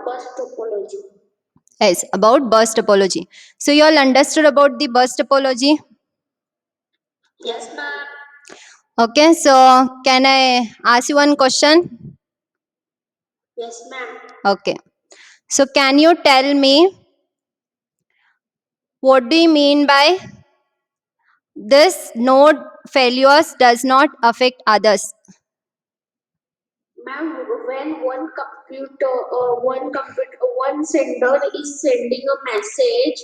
bus topology. Yes, about bus topology. So you all understood about the bus topology? Yes, ma'am. Okay, so can I ask you one question? Yes, ma'am. Okay. So can you tell me what do you mean by this node failures does not affect others? Ma'am, when one sender is sending a message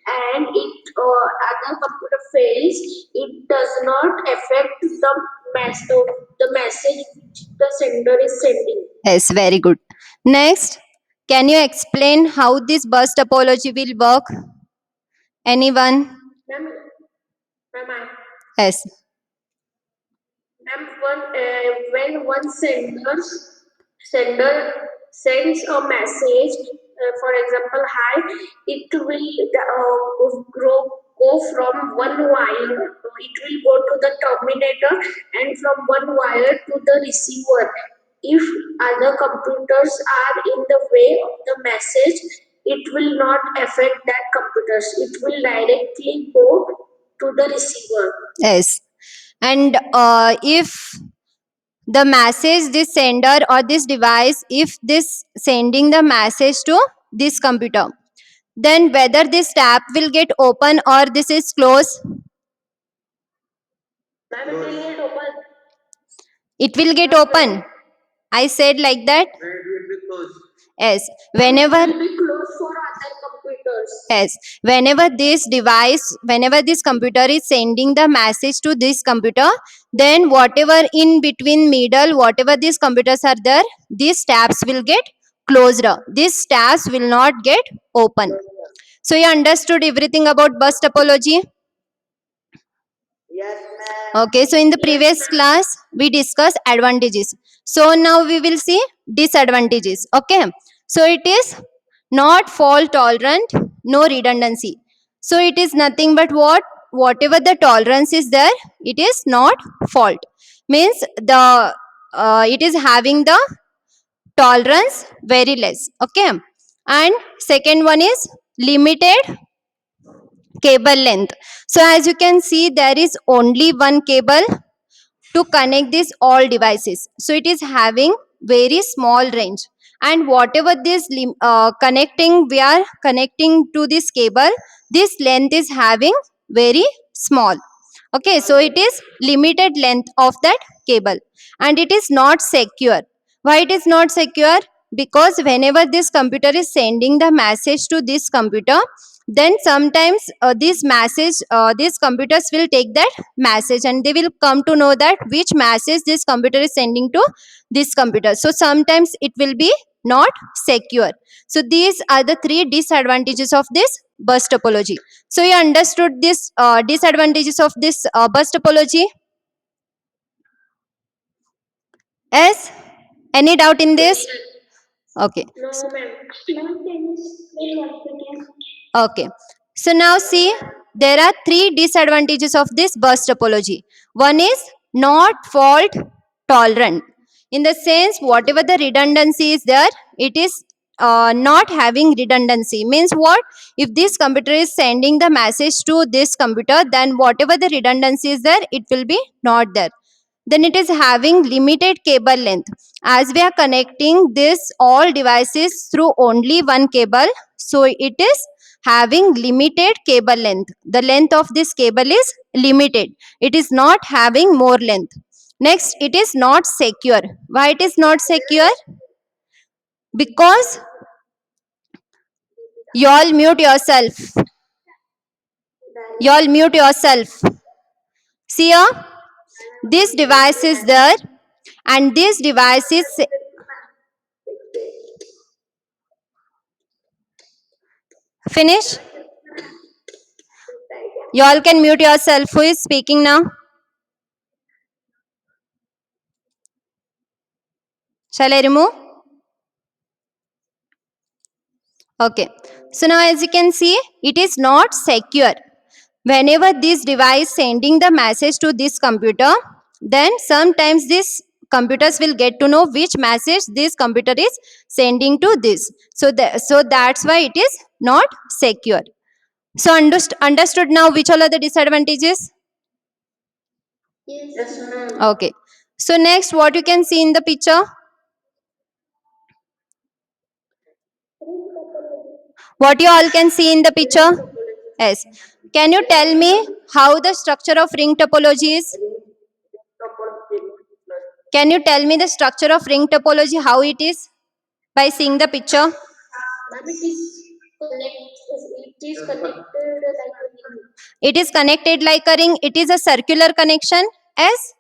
and other computer fails, it does not affect the message which the sender is sending. Yes, very good. Next, can you explain how this bus topology will work? Anyone? Ma'am, ma'am, Yes. ma'am, when one sender sends a message, for example, hi, it will go from one wire. It will go to the terminator and from one wire to the receiver. If other computers are in the way of the message, it will not affect that computers. It will directly go to the receiver. Yes. And if the message this sender or this device, if this sending the message to this computer, then whether this tab will get open or this is closed, Ma'am, it will get open. it will get open. I said like that. Yes, whenever It will be closed for other computers. yes, whenever this device, whenever this computer is sending the message to this computer, then whatever in between middle, whatever these computers are there, these tabs will get closed. These tabs will not get open. So you understood everything about bus topology? Yes, ma'am. Okay, so in the previous class we discussed advantages. So now we will see disadvantages. Okay, so it is not fault tolerant, no redundancy. So it is nothing but whatever the tolerance is there, it is not fault. Means the it is having the tolerance very less. Okay, and second one is limited cable length. So as you can see, there is only one cable to connect these all devices, so it is having very small range, and whatever this connecting we are connecting to this cable, this length is having very small. Okay, so it is limited length of that cable, and it is not secure. Why it is not secure? Because whenever this computer is sending the message to this computer, then sometimes this message these computers will take that message and they will come to know that which message this computer is sending to this computer, so sometimes it will be not secure. So these are the three disadvantages of this bus topology. So you understood this disadvantages of this bus topology? Yes, any doubt in this? Okay. No, ma'am. Ma'am, can you explain once again? Okay. So now see, there are three disadvantages of this bus topology. One is not fault tolerant. In the sense, whatever the redundancy is there, it is not having redundancy. Means what? If this computer is sending the message to this computer, then whatever the redundancy is there, it will be not there. Then it is having limited cable length. As we are connecting this all devices through only one cable, so it is having limited cable length. The length of this cable is limited. It is not having more length. Next, it is not secure. Why it is not secure? Because you all mute yourself. You all mute yourself. See here, this device is there, and this device is finish. You all can mute yourself. Who is speaking now? Shall I remove? Okay. So now as you can see, it is not secure. Whenever this device sending the message to this computer, then sometimes this computers will get to know which message this computer is sending to this. So that's why it is not secure. So understood now which all are the disadvantages? Yes, ma'am. Okay. So next, what you can see in the picture? What you all can see in the picture? Yes. Can you tell me how the structure of ring topology is? Can you tell me the structure of ring topology, how it is? By seeing the picture? Ma'am, it is connected like a ring. It is connected like a ring. It is a circular connection. As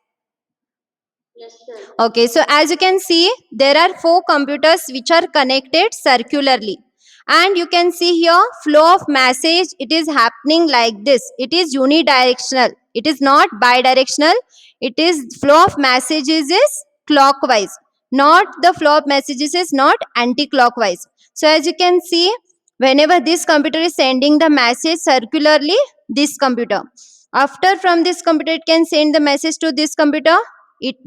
Yes, ma'am. okay, so as you can see, there are 4 computers which are connected circularly. And you can see here, flow of message, it is happening like this. It is unidirectional. It is not bidirectional. It is flow of messages is clockwise. Not the flow of messages is not anti-clockwise. So as you can see, whenever this computer is sending the message circularly, this computer. After from this computer, it can send the message to this computer,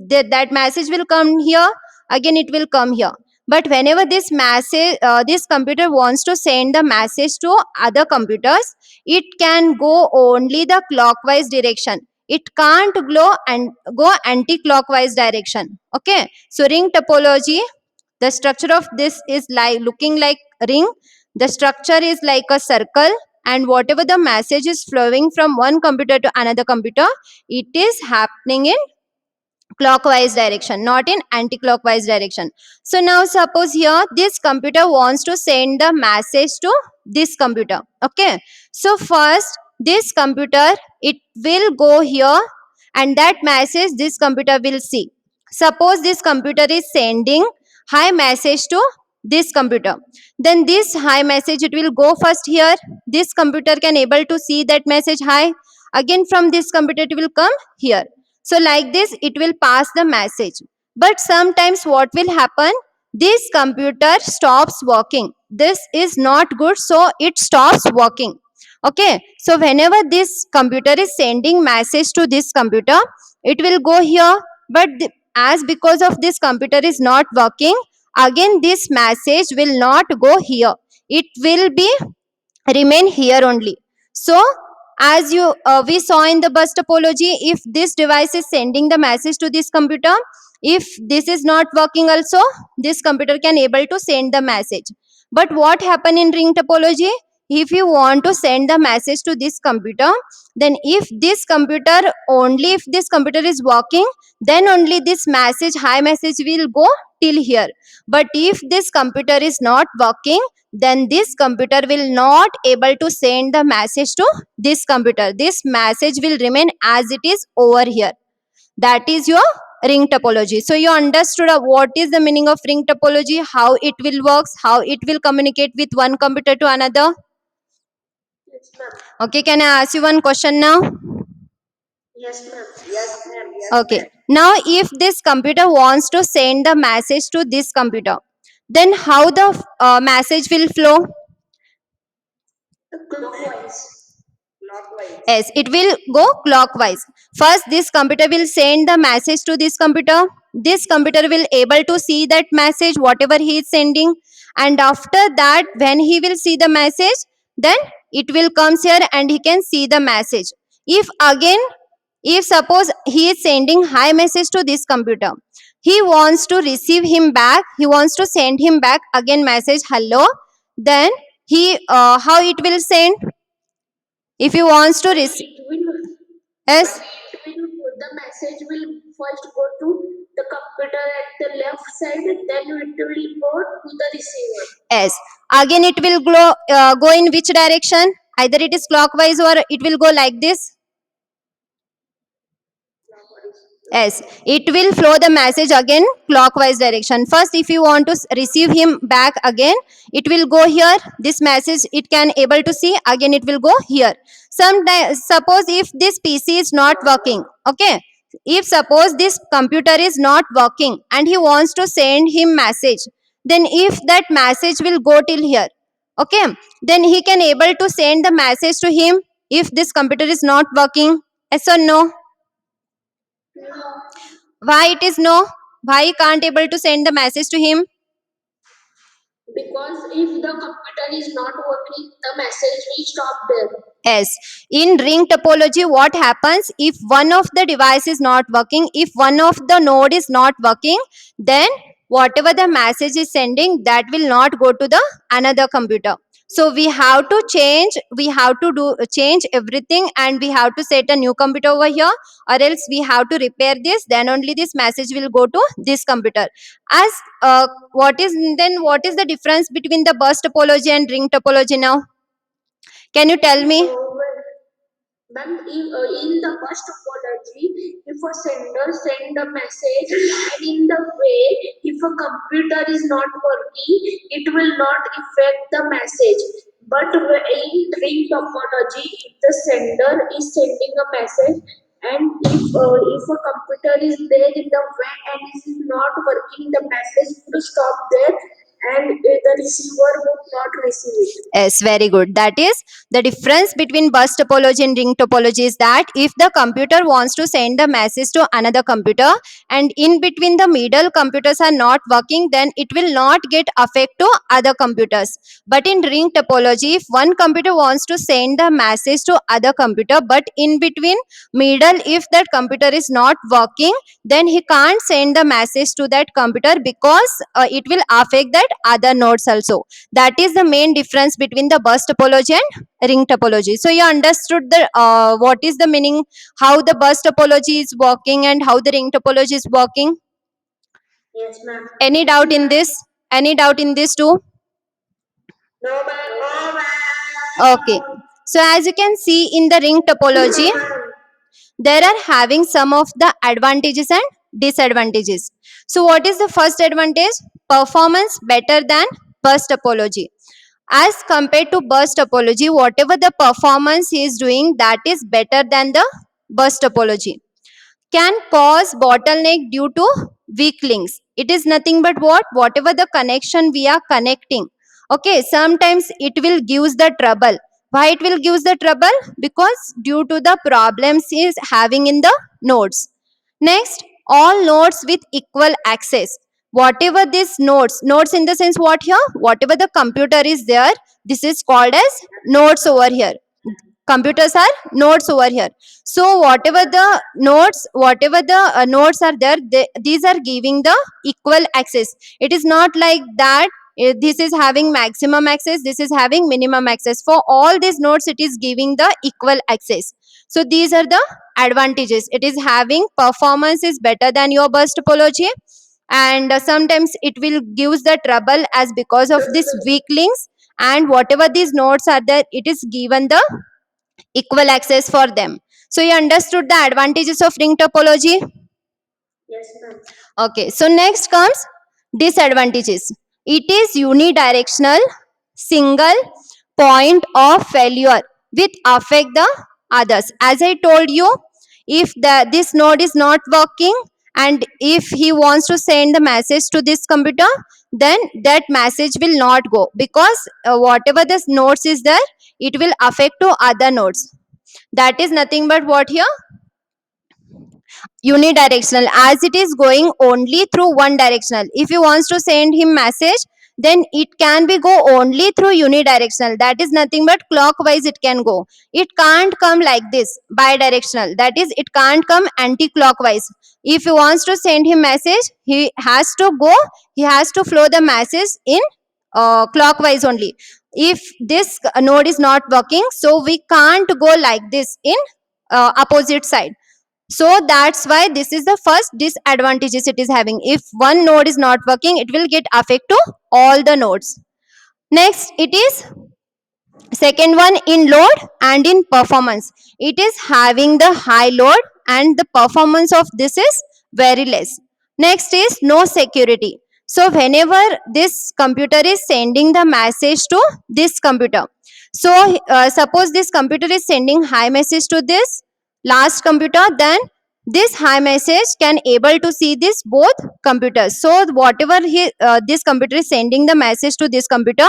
that message will come here, again it will come here. But whenever this message this computer wants to send the message to other computers, it can go only the clockwise direction. It can't go anti-clockwise direction. Okay, so ring topology, the structure of this is like looking like ring. The structure is like a circle, and whatever the message is flowing from one computer to another computer, it is happening in clockwise direction, not in anti-clockwise direction. So now suppose here this computer wants to send the message to this computer. Okay, so first this computer, it will go here, and that message this computer will see. Suppose this computer is sending hi message to this computer, then this hi message, it will go first here. This computer can able to see that message hi. Again from this computer it will come here. So like this it will pass the message. But sometimes what will happen, this computer stops working. This is not good, so it stops working. Okay, so whenever this computer is sending message to this computer, it will go here. But as because of this computer is not working, again this message will not go here. It will be remain here only. So as you we saw in the bus topology, if this device is sending the message to this computer, if this is not working also, this computer can able to send the message. But what happen in ring topology, if you want to send the message to this computer, then if this computer, only if this computer is working, then only this message hi message will go till here. But if this computer is not working, then this computer will not able to send the message to this computer. This message will remain as it is over here. That is your ring topology. So you understood what is the meaning of ring topology, how it will works, how it will communicate with one computer to another. Yes, ma'am. Okay, can I ask you one question now? Yes, ma'am. Yes, ma'am. Okay, now if this computer wants to send the message to this computer, then how the message will flow? Clockwise. Yes, it will go clockwise. First, this computer will send the message to this computer. This computer will able to see that message, whatever he is sending. And after that, when he will see the message, then it will comes here and he can see the message. If again, if suppose he is sending hi message to this computer, he wants to receive him back, he wants to send him back again message hello, then he how it will send? If he wants to receive, It will, yes, the message will first go to the computer at the left side, then it will go to the receiver. yes, again it will go in which direction? Either it is clockwise or it will go like this. Yes, it will flow the message again clockwise direction. First, if you want to receive him back again, it will go here. This message it can able to see. Again, it will go here. Sometimes, suppose if this PC is not working, okay. If suppose this computer is not working and he wants to send him message, then if that message will go till here, okay, then he can able to send the message to him. If this computer is not working, yes or no? No. Why it is no? Why he can't able to send the message to him? Because if the computer is not working, the message will stop there. Yes. In ring topology, what happens if one of the device is not working, if one of the node is not working, then whatever the message is sending, that will not go to the another computer. So we have to change, we have to do change everything, and we have to set a new computer over here, or else we have to repair this, then only this message will go to this computer. As what is then what is the difference between the bus topology and ring topology now? Can you tell me? Then in the bus topology, if a sender send a message, and in the way, if a computer is not working, it will not affect the message. But in ring topology, if the sender is sending a message, and if a computer is there in the way and it is not working, the message will stop there, and the receiver would not receive it. Yes, very good. That is the difference between bus topology and ring topology is that if the computer wants to send the message to another computer and in between the middle computers are not working, then it will not get affect to other computers. But in ring topology, if one computer wants to send the message to other computer, but in between middle, if that computer is not working, then he can't send the message to that computer because it will affect that other nodes also. That is the main difference between the bus topology and ring topology. So you understood the what is the meaning, how the bus topology is working and how the ring topology is working. Yes, ma'am. Any doubt in this? Any doubt in this too? No, ma'am. No, ma'am. Okay. So as you can see in the ring topology, there are having some of the advantages and disadvantages. So what is the first advantage? Performance better than bus topology. As compared to bus topology, whatever the performance he is doing, that is better than the bus topology. Can cause bottleneck due to weak links. It is nothing but what? Whatever the connection we are connecting. Okay, sometimes it will gives the trouble. Why it will gives the trouble? Because due to the problems is having in the nodes. Next, all nodes with equal access. Whatever these nodes in the sense what here? Whatever the computer is there, this is called as nodes over here. Computers are nodes over here. So whatever the nodes are there, these are giving the equal access. It is not like that this is having maximum access, this is having minimum access. For all these nodes, it is giving the equal access. So these are the advantages. It is having performance is better than your bus topology, and sometimes it will gives the trouble as because of these weak links, and whatever these nodes are there, it is given the equal access for them. So you understood the advantages of ring topology? Yes, ma'am. Okay, so next comes disadvantages. It is unidirectional, single point of failure which affect the others. As I told you, if this node is not working and if he wants to send the message to this computer, then that message will not go because whatever this nodes is there, it will affect to other nodes. That is nothing but what here? Unidirectional, as it is going only through one directional. If you wants to send him message, then it can be go only through unidirectional. That is nothing but clockwise it can go. It can't come like this bidirectional. That is, it can't come anti-clockwise. If he wants to send him message, he has to flow the message in clockwise only. If this node is not working, so we can't go like this in opposite side. So that's why this is the first disadvantages it is having. If one node is not working, it will get affect to all the nodes. Next, it is second one in load and in performance. It is having the high load and the performance of this is very less. Next is no security. So whenever this computer is sending the message to this computer, so suppose this computer is sending high message to this last computer, then this high message can able to see this both computers. So whatever this computer is sending the message to this computer,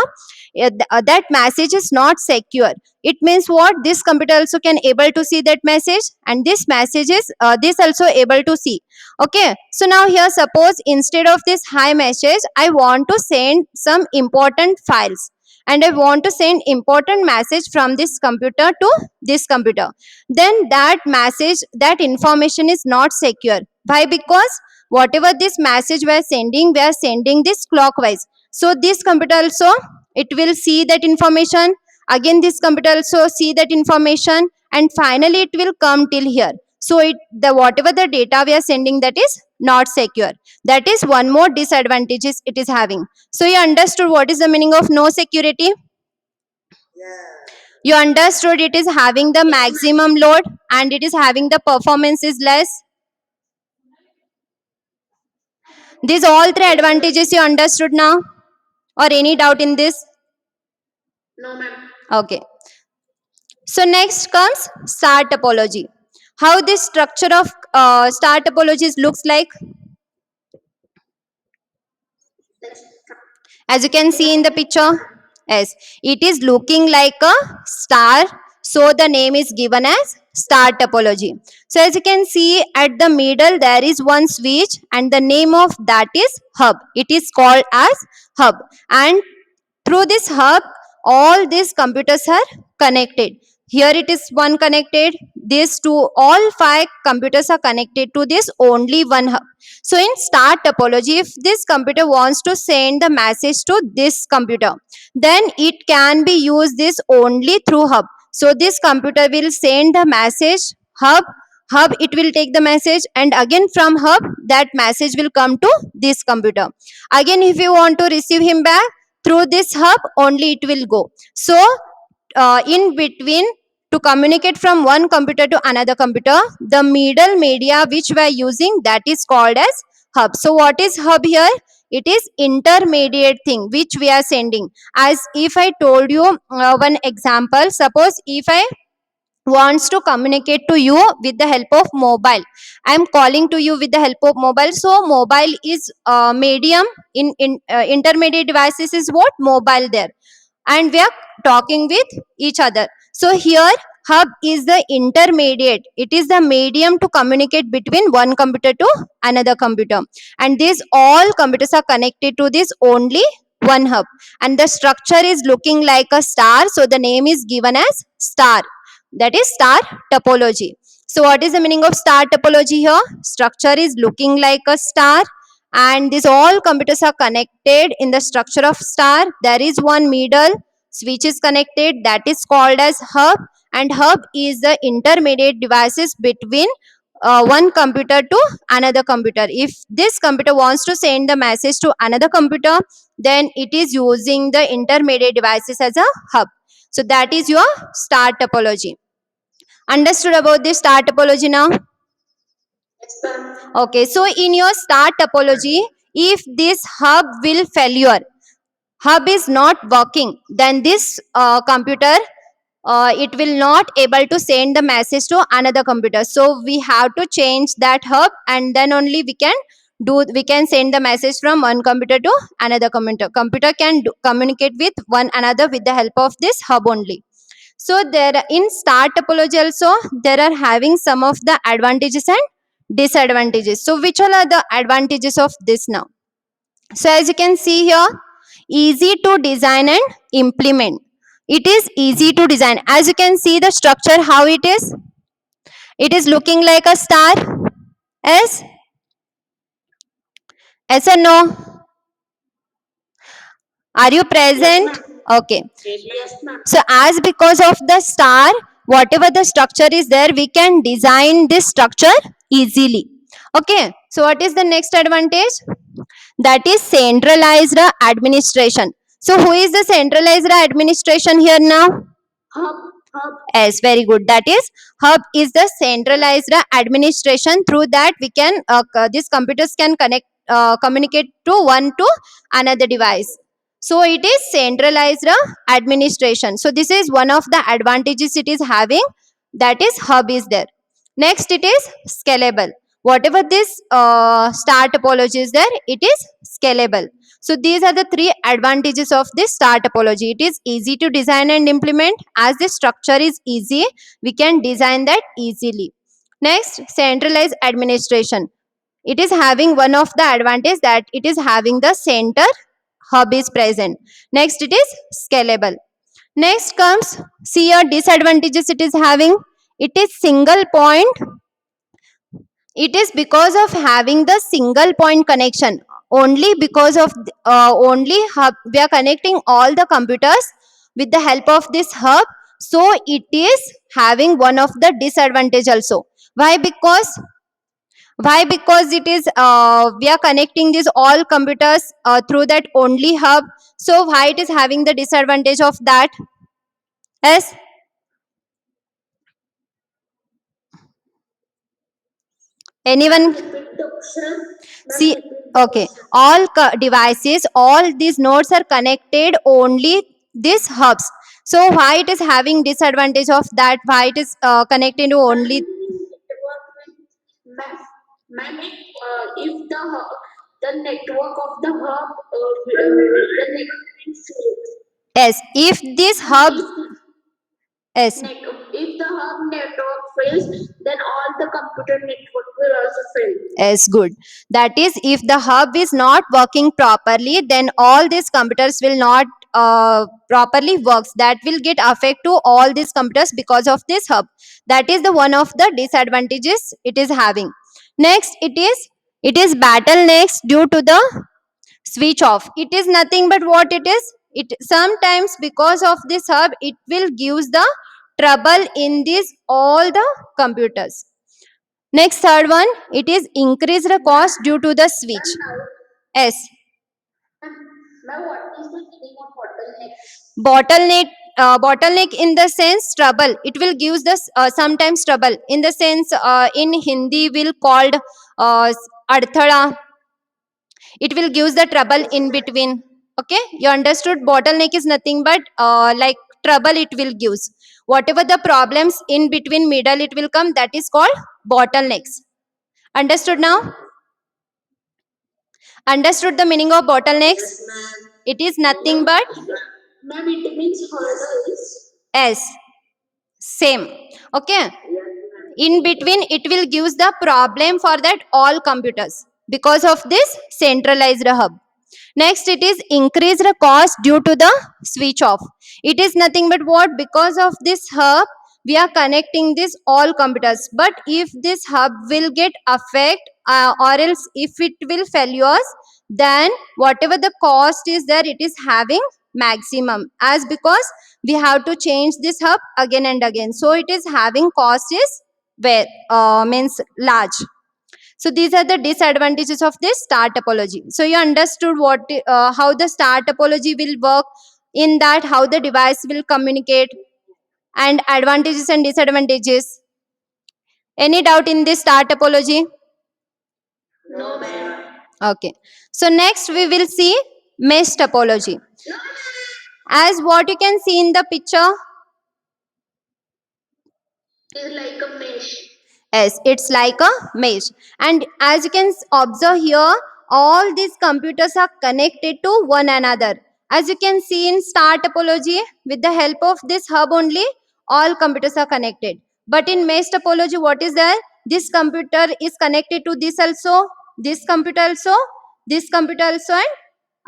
that message is not secure. It means what, this computer also can able to see that message, and this message is this also able to see. Okay, so now here suppose instead of this high message I want to send some important files, and I want to send important message from this computer to this computer, then that message, that information is not secure. Why? Because whatever this message we are sending this clockwise. So this computer also, it will see that information, again this computer also see that information, and finally it will come till here. So the whatever the data we are sending, that is not secure. That is one more disadvantages it is having. So you understood what is the meaning of no security? You understood it is having the maximum load and it is having the performance is less. These all three advantages you understood now, or any doubt in this? No, ma'am. Okay, so next comes star topology. How this structure of star topologies looks like? As you can see in the picture, yes, it is looking like a star, so the name is given as star topology. So as you can see at the middle there is one switch, and the name of that is hub. It is called as hub, and through this hub all these computers are connected. Here it is one connected, these two, all five computers are connected to this only one hub. So in star topology, if this computer wants to send the message to this computer, then it can be used this only through hub. So this computer will send the message hub, it will take the message, and again from hub that message will come to this computer. Again if you want to receive him back, through this hub only it will go. So in between, to communicate from one computer to another computer, the middle media which we are using, that is called as hub. So what is hub here? It is intermediate thing which we are sending. As if I told you one example, suppose if I wants to communicate to you with the help of mobile, I am calling to you with the help of mobile. So mobile is medium, in intermediate devices is what, mobile there, and we are talking with each other. So here hub is the intermediate, it is the medium to communicate between one computer to another computer, and these all computers are connected to this only one hub, and the structure is looking like a star, so the name is given as star, that is star topology. So what is the meaning of star topology here? Structure is looking like a star, and these all computers are connected in the structure of star. There is one middle switch is connected, that is called as hub, and hub is the intermediate devices between one computer to another computer. If this computer wants to send the message to another computer, then it is using the intermediate devices as a hub. So that is your star topology. Understood about this star topology now? Yes, ma'am. Okay, so in your star topology, if this hub will failure, hub is not working, then this computer, it will not able to send the message to another computer. So we have to change that hub, and then only we can send the message from one computer to another computer can communicate with one another with the help of this hub only. So there in star topology also there are having some of the advantages and disadvantages. So which all are the advantages of this now? So as you can see here, easy to design and implement. It is easy to design. As you can see the structure how it is. It is looking like a star. Yes? Yes or no? Are you present? Okay. Yes, ma'am. So as because of the star, whatever the structure is there, we can design this structure easily. Okay. So what is the next advantage? That is centralized administration. So who is the centralized administration here now? Hub, hub. Yes, very good. That is hub is the centralized administration. Through that we can these computers can communicate to one to another device. So it is centralized administration. So this is one of the advantages it is having, that is hub is there. Next, it is scalable. Whatever this star topology is there, it is scalable. So these are the three advantages of this star topology. It is easy to design and implement. As the structure is easy, we can design that easily. Next, centralized administration. It is having one of the advantage that it is having the center hub is present. Next, it is scalable. Next comes, see your disadvantages it is having. It is single point. It is because of having the single point connection. Only because of only hub, we are connecting all the computers with the help of this hub. So it is having one of the disadvantage also. Why? Because it is we are connecting these all computers through that only hub. So why it is having the disadvantage of that? Yes. Anyone? Repeat the question. See, Repeat the okay, question. all devices, all these nodes are connected only these hubs. So why it is having disadvantage of that? Why it is connected to Ma'am, only? network will, ma'am, if the network of the hub, the network will fail. Yes, if this Ma'am, hub, yes, if the hub network fails, then all the computer network will also fail. is good. That is, if the hub is not working properly, then all these computers will not properly works. That will get affect to all these computers because of this hub. That is the one of the disadvantages it is having. Next, it is bottlenecks due to the switch off. It is nothing but what it is. It sometimes because of this hub, it will gives the trouble in this all the computers. Next, third one, it is increased the Ma'am, cost due to the switch. ma'am, now, S. ma'am, now what is the meaning of bottleneck? Bottleneck in the sense trouble. It will gives us sometimes trouble in the sense in Hindi will called adthada. It will gives the trouble Yes, in ma'am. between. Okay, you understood? Bottleneck is nothing but like trouble it will gives. Whatever the problems in between middle it will come, that is called bottlenecks. Understood now? Understood the meaning of bottlenecks? Yes, ma'am. It is nothing Ma'am, but ma'am, it means hurdles. S. Same. Okay. Yes, ma'am. In between, it will gives the problem for that all computers because of this centralized hub. Next, it is increased cost due to the switch off. It is nothing but what? Because of this hub, we are connecting this all computers. But if this hub will get affect or else if it will failures, then whatever the cost is there, it is having maximum. As because we have to change this hub again and again. So it is having cost is where means large. So these are the disadvantages of this star topology. So you understood what how the star topology will work, in that how the device will communicate, and advantages and disadvantages. Any doubt in this star topology? No, ma'am. Okay. So next we will see mesh topology. As what you can see in the picture, It's like a mesh. yes, it's like a mesh. And as you can observe here, all these computers are connected to one another. As you can see in star topology, with the help of this hub only, all computers are connected. But in mesh topology, what is there? This computer is connected to this also, this computer also, this computer also, and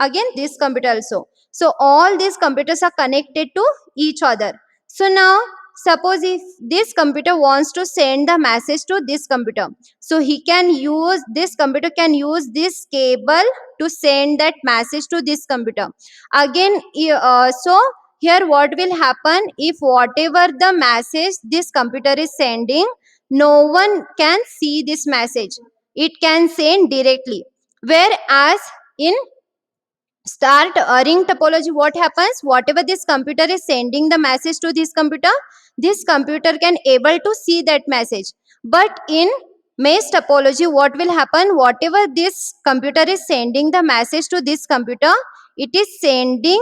again this computer also. So all these computers are connected to each other. So now suppose if this computer wants to send the message to this computer, so he can use, this computer can use this cable to send that message to this computer again. So here what will happen, if whatever the message this computer is sending, no one can see this message, it can send directly. Whereas in start ring topology, what happens, whatever this computer is sending the message to this computer can able to see that message. But in mesh topology, what will happen, whatever this computer is sending the message to this computer, it is sending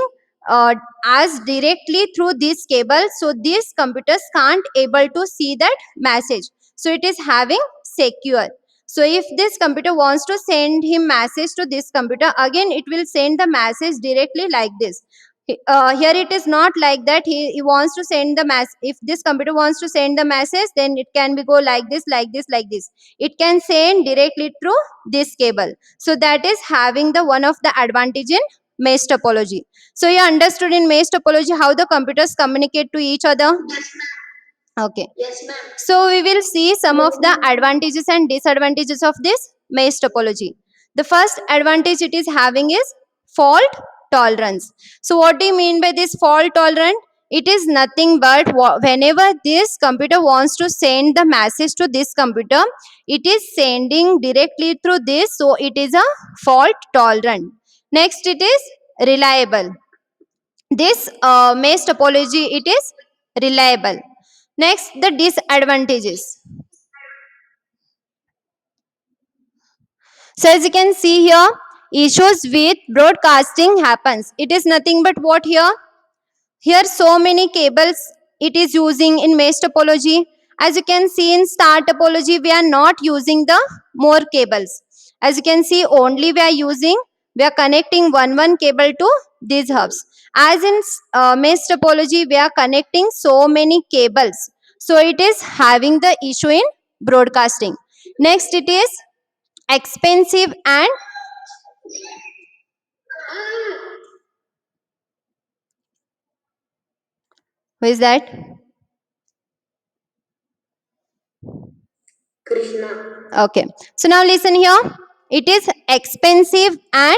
as directly through this cable, so these computers can't able to see that message. So it is having secure. So if this computer wants to send him message to this computer, again it will send the message directly like this. Here it is not like that. He wants to send the mass. If this computer wants to send the message, then it can be go like this, like this, like this. It can send directly through this cable. So that is having the one of the advantage in mesh topology. So you understood in mesh topology how the computers communicate to each other. Okay. Yes, ma'am. So we will see some of the advantages and disadvantages of this mesh topology. The first advantage it is having is fault tolerance. So what do you mean by this fault tolerant? It is nothing but whenever this computer wants to send the message to this computer, it is sending directly through this, so it is a fault tolerant. Next, it is reliable. This mesh topology, it is reliable. Next, the disadvantages. So as you can see here, issues with broadcasting happens. It is nothing but what here? Here so many cables it is using in mesh topology. As you can see in star topology, we are not using the more cables. As you can see, only we are connecting one cable to these hubs. As in mesh topology, we are connecting so many cables. So it is having the issue in broadcasting. Next, it is expensive and who is that? Krishna. Okay. So now listen here. It is expensive and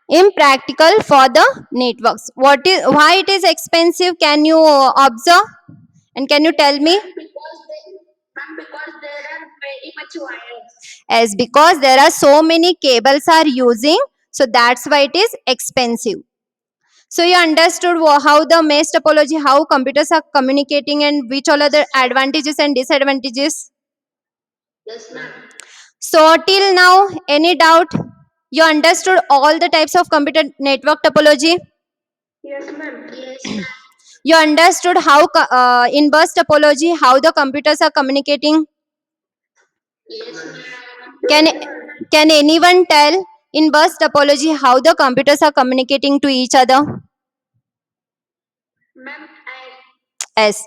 impractical for the networks. What is why it is expensive? Can you observe and can you tell me? Because there are very much wires. As because there are so many cables are using, so that's why it is expensive. So you understood how the mesh topology, how computers are communicating, and which all are the advantages and disadvantages. Yes, ma'am. So till now, any doubt? You understood all the types of computer network topology? Yes, ma'am. Yes, ma'am. You understood how in bus topology how the computers are communicating? Yes, ma'am. Can can anyone tell in bus topology how the computers are communicating to each other? Ma'am, Yes.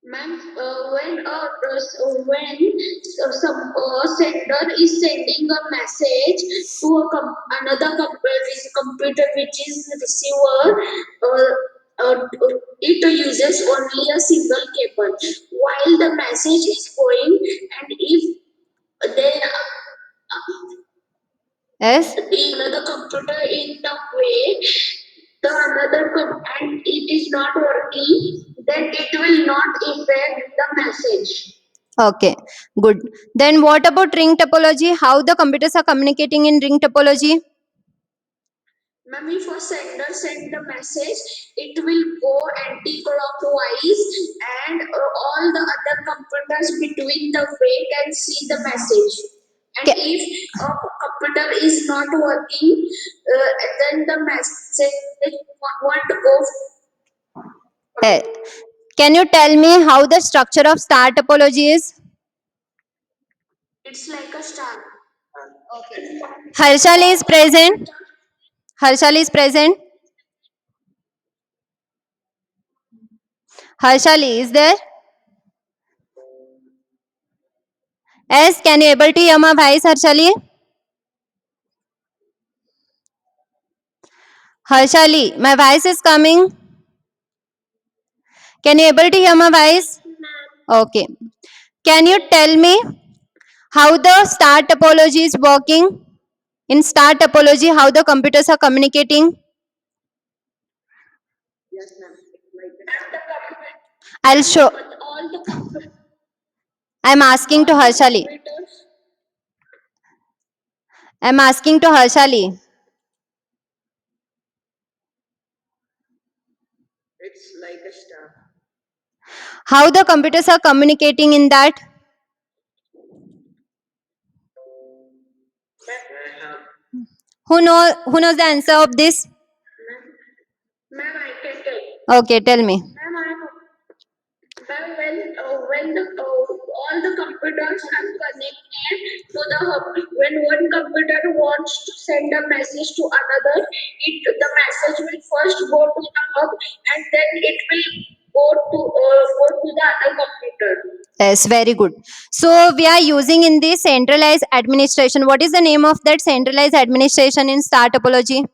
ma'am, when some sender is sending a message to another computer which is receiver, it uses only a single cable while the message is going, and if they Yes. another computer in the way and it is not working, then it will not affect the message. Okay. Good. Then what about ring topology? How the computers are communicating in ring topology? Ma'am, if a sender send the message, it will go anti-clockwise, and all the other computers between the way can see the message. And Ca- if a computer is not working, then the message won't go. eh, Can you tell me how the structure of star topology is? It's like a star. Harshali is present. Harshali is present. Harshali is there? Yes, can you able to hear my voice, Harshali? Harshali, my voice is coming. Can you able to hear my voice? Okay. Can you tell me how the star topology is working? In star topology, how the computers are communicating? Yes, ma'am. I'll show. But all the computers, I'm asking to Harshali. I'm asking to Harshali. it's like a star. How the computers are communicating in that? Who knows the answer of this? Ma'am, I can tell. Okay, tell me. Ma'am, Ma'am, when all the computers are connected to the hub, when one computer wants to send a message to another, the message will first go to the hub and then it will go to the other computer. Yes, very good. So we are using in this centralized administration. What is the name of that centralized administration in star topology?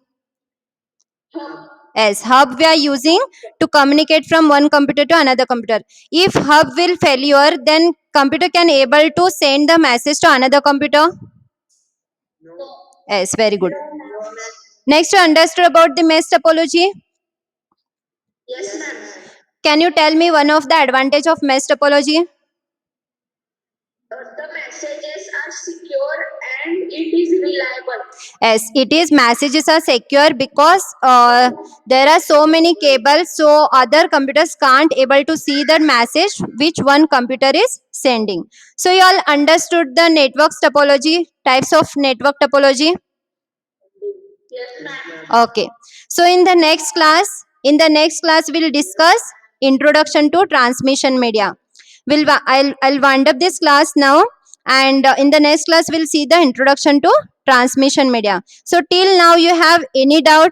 Hub. Yes, hub we are using to communicate from one computer to another computer. If hub will failure, then computer can able to send the message to another computer. Yes, very good. Next, you understood about the mesh topology. Yes, ma'am. Can you tell me one of the advantage of mesh topology? The messages are secure and it is reliable. Yes, it is messages are secure because there are so many cables, so other computers can't able to see that message which one computer is sending. So you all understood the networks topology, types of network topology. Yes, ma'am. Okay. So in the next class we'll discuss introduction to transmission media. I'll wind up this class now, and in the next class we'll see the introduction to transmission media. So till now you have any doubt?